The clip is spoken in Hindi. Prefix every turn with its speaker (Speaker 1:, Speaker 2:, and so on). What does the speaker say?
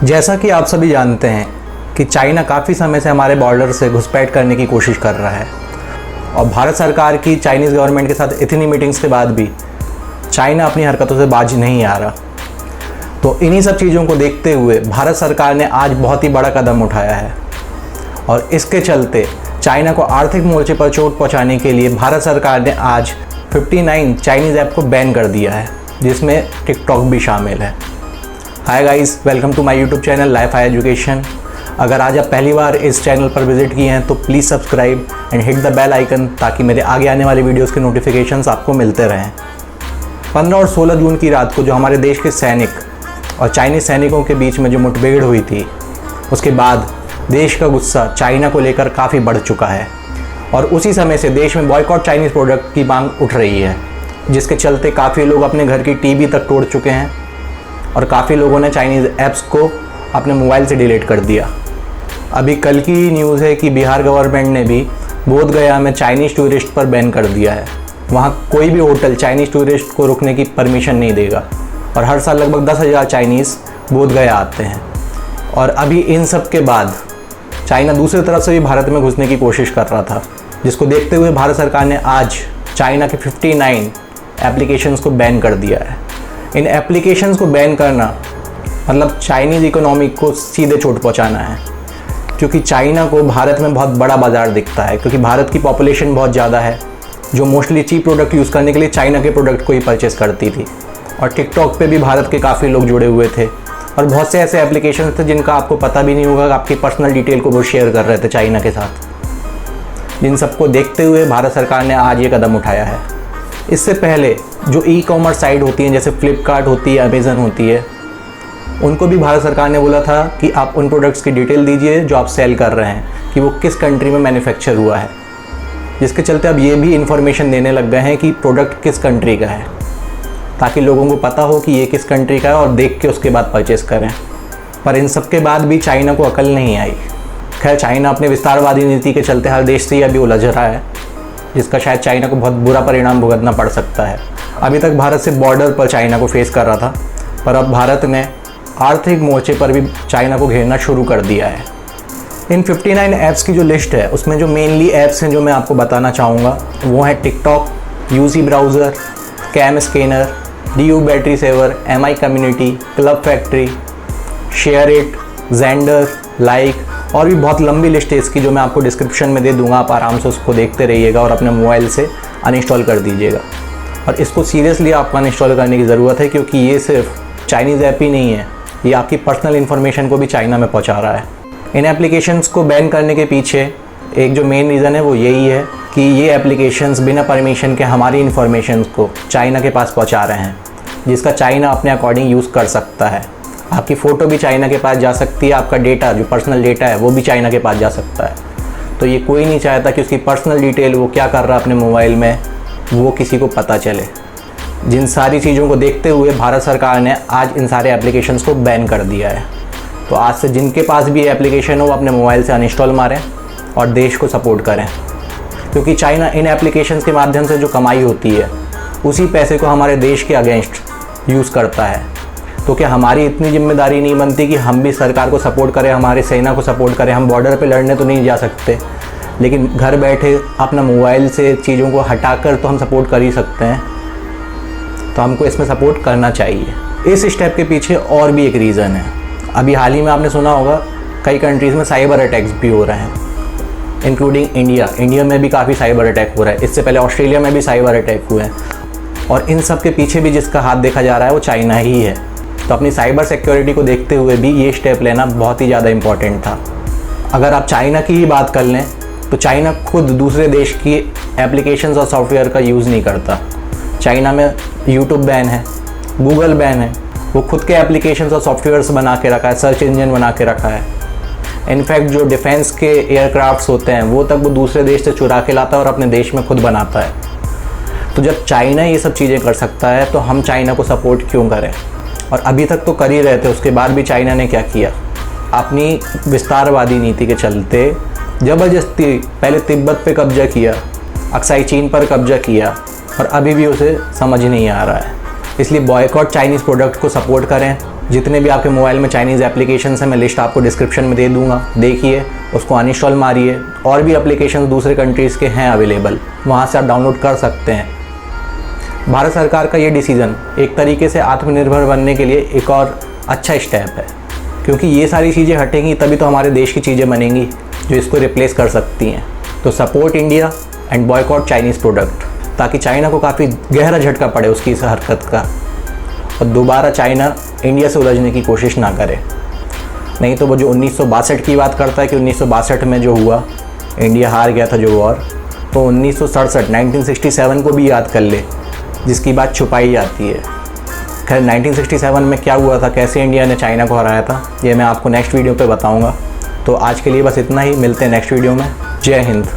Speaker 1: जैसा कि आप सभी जानते हैं कि चाइना काफ़ी समय से हमारे बॉर्डर से घुसपैठ करने की कोशिश कर रहा है और भारत सरकार की चाइनीज़ गवर्नमेंट के साथ इतनी मीटिंग्स के बाद भी चाइना अपनी हरकतों से बाज नहीं आ रहा। तो इन्हीं सब चीज़ों को देखते हुए भारत सरकार ने आज बहुत ही बड़ा कदम उठाया है और इसके चलते चाइना को आर्थिक मोर्चे पर चोट पहुंचाने के लिए भारत सरकार ने आज 59 चाइनीज़ ऐप को बैन कर दिया है, जिसमें टिकटॉक भी शामिल है। Hi guys, welcome to my YouTube channel life high education. अगर आज आप पहली बार इस चैनल पर विजिट किए हैं तो please subscribe and hit the bell icon ताकि मेरे आगे आने वाले वीडियोस के नोटिफिकेशंस आपको मिलते रहें। 15 और 16 जून की रात को जो हमारे देश के सैनिक और चाइनीज़ सैनिकों के बीच में जो मुठभेड़ हुई थी, उसके बाद देश का गुस्सा चाइना को लेकर काफ़ी बढ़ चुका है और उसी समय से देश में बॉयकॉट चाइनीज़ प्रोडक्ट की मांग उठ रही है, जिसके चलते काफ़ी लोग अपने घर की टीवी तक तोड़ चुके हैं और काफ़ी लोगों ने चाइनीज़ ऐप्स को अपने मोबाइल से डिलीट कर दिया। अभी कल की न्यूज़ है कि बिहार गवर्नमेंट ने भी बोध गया में चाइनीज़ टूरिस्ट पर बैन कर दिया है। वहाँ कोई भी होटल चाइनीज़ टूरिस्ट को रुकने की परमिशन नहीं देगा और हर साल लगभग 10,000 चाइनीज़ बोध गया आते हैं। और अभी इन सब के बाद चाइना दूसरी तरफ से भी भारत में घुसने की कोशिश कर रहा था, जिसको देखते हुए भारत सरकार ने आज चाइना के 59 एप्लीकेशंस को बैन कर दिया है। इन एप्लीकेशंस को बैन करना मतलब चाइनीज़ इकोनॉमी को सीधे चोट पहुंचाना है, क्योंकि चाइना को भारत में बहुत बड़ा बाज़ार दिखता है, क्योंकि भारत की पॉपुलेशन बहुत ज़्यादा है जो मोस्टली चीप प्रोडक्ट यूज़ करने के लिए चाइना के प्रोडक्ट को ही परचेस करती थी। और टिकटॉक पे भी भारत के काफ़ी लोग जुड़े हुए थे और बहुत से ऐसे एप्लीकेशन थे जिनका आपको पता भी नहीं होगा कि आपकी पर्सनल डिटेल को वो शेयर कर रहे थे चाइना के साथ। जिन सबको देखते हुए भारत सरकार ने आज ये कदम उठाया है। इससे पहले जो ई कॉमर्स साइट होती हैं, जैसे फ्लिपकार्ट होती है, अमेज़न होती है, उनको भी भारत सरकार ने बोला था कि आप उन प्रोडक्ट्स की डिटेल दीजिए जो आप सेल कर रहे हैं, कि वो किस कंट्री में मैन्युफैक्चर हुआ है, जिसके चलते अब ये भी इन्फॉर्मेशन देने लग गए हैं कि प्रोडक्ट किस कंट्री का है, ताकि लोगों को पता हो कि ये किस कंट्री का है और देख के उसके बाद परचेस करें। पर इन सब के बाद भी चाइना को अकल नहीं आई। खैर, चाइना अपने विस्तारवादी नीति के चलते हर देश से ही अभी उलझ रहा है, जिसका शायद चाइना को बहुत बुरा परिणाम भुगतना पड़ सकता है। अभी तक भारत से बॉर्डर पर चाइना को फेस कर रहा था, पर अब भारत ने आर्थिक मोर्चे पर भी चाइना को घेरना शुरू कर दिया है। इन 59 ऐप्स की जो लिस्ट है, उसमें जो मेनली ऐप्स हैं जो मैं आपको बताना चाहूँगा वो है TikTok, UC browser, CamScanner, DU battery saver, MI community, Club Factory, SHAREit, Xender, like और भी बहुत लंबी लिस्ट है इसकी, जो मैं आपको डिस्क्रिप्शन में दे दूंगा। आप आराम से उसको देखते रहिएगा और अपने मोबाइल से अनइंस्टॉल कर दीजिएगा। और इसको सीरियसली आपको अनइंस्टॉल करने की ज़रूरत है, क्योंकि ये सिर्फ चाइनीज़ ऐप ही नहीं है, ये आपकी पर्सनल इन्फॉर्मेशन को भी चाइना में पहुंचा रहा है। इन एप्लीकेशंस को बैन करने के पीछे एक जो मेन रीज़न है वो यही है कि ये एप्लीकेशंस बिना परमिशन के हमारी इन्फॉर्मेशन को चाइना के पास पहुंचा रहे हैं, जिसका चाइना अपने अकॉर्डिंग यूज़ कर सकता है। आपकी फ़ोटो भी चाइना के पास जा सकती है, आपका डेटा जो पर्सनल डेटा है वो भी चाइना के पास जा सकता है। तो ये कोई नहीं चाहता कि उसकी पर्सनल डिटेल वो क्या कर रहा है अपने मोबाइल में वो किसी को पता चले। जिन सारी चीज़ों को देखते हुए भारत सरकार ने आज इन सारे एप्लीकेशंस को बैन कर दिया है। तो आज से जिनके पास भी ये एप्लीकेशन हो वो अपने मोबाइल से अनइंस्टॉल मारें और देश को सपोर्ट करें, क्योंकि चाइना इन एप्लीकेशंस के माध्यम से जो कमाई होती है उसी पैसे को हमारे देश के अगेंस्ट यूज़ करता है। तो क्या हमारी इतनी जिम्मेदारी नहीं बनती कि हम भी सरकार को सपोर्ट करें, हमारे सेना को सपोर्ट करें? हम बॉर्डर पे लड़ने तो नहीं जा सकते, लेकिन घर बैठे अपना मोबाइल से चीज़ों को हटाकर तो हम सपोर्ट कर ही सकते हैं। तो हमको इसमें सपोर्ट करना चाहिए। इस स्टेप के पीछे और भी एक रीज़न है। अभी हाल ही में आपने सुना होगा कई कंट्रीज़ में साइबर अटैक्स भी हो रहे हैं, इंक्लूडिंग इंडिया। इंडिया में भी काफ़ी साइबर अटैक हो रहा है। इससे पहले ऑस्ट्रेलिया में भी साइबर अटैक हुए हैं और इन सब के पीछे भी जिसका हाथ देखा जा रहा है वो चाइना ही है। तो अपनी साइबर सिक्योरिटी को देखते हुए भी ये स्टेप लेना बहुत ही ज़्यादा इम्पॉर्टेंट था। अगर आप चाइना की ही बात कर लें तो चाइना खुद दूसरे देश की एप्लीकेशंस और सॉफ्टवेयर का यूज़ नहीं करता। चाइना में यूट्यूब बैन है, गूगल बैन है, वो खुद के एप्लीकेशंस और सॉफ्टवेयर्स बना के रखा है, सर्च इंजन बना के रखा है। इनफैक्ट जो डिफेंस के एयरक्राफ्ट्स होते हैं वो तक वो दूसरे देश से चुरा के लाता है और अपने देश में खुद बनाता है। तो जब चाइना ये सब चीज़ें कर सकता है तो हम चाइना को सपोर्ट क्यों करें? और अभी तक तो कर ही रहे थे। उसके बाद भी चाइना ने क्या किया? अपनी विस्तारवादी नीति के चलते ज़बरदस्ती पहले तिब्बत पे कब्जा किया, अक्साई चीन पर कब्जा किया और अभी भी उसे समझ नहीं आ रहा है। इसलिए बॉयकॉट चाइनीज़ प्रोडक्ट को सपोर्ट करें जितने भी आपके मोबाइल में चाइनीज़ एप्लीकेशन हैं मैं लिस्ट आपको डिस्क्रिप्शन में दे दूंगा, देखिए उसको अनइंस्टॉल मारिए। और भी एप्लीकेशन दूसरे कंट्रीज़ के हैं अवेलेबल, वहाँ से आप डाउनलोड कर सकते हैं। भारत सरकार का ये डिसीज़न एक तरीके से आत्मनिर्भर बनने के लिए एक और अच्छा स्टेप है, क्योंकि ये सारी चीज़ें हटेंगी तभी तो हमारे देश की चीज़ें बनेंगी जो इसको रिप्लेस कर सकती हैं। तो support India and boycott Chinese product, ताकि चाइना को काफ़ी गहरा झटका पड़े उसकी इस हरकत का और दोबारा चाइना इंडिया से उलझने की कोशिश ना करे। नहीं तो वो जो 1962 की बात करता है कि 1962 में जो हुआ, इंडिया हार गया था जो वॉर, तो 1967 को भी याद कर ले, जिसकी बात छुपाई जाती है। खैर 1967 में क्या हुआ था, कैसे इंडिया ने चाइना को हराया था, ये मैं आपको नेक्स्ट वीडियो पे बताऊंगा। तो आज के लिए बस इतना ही, मिलते हैं नेक्स्ट वीडियो में। जय हिंद।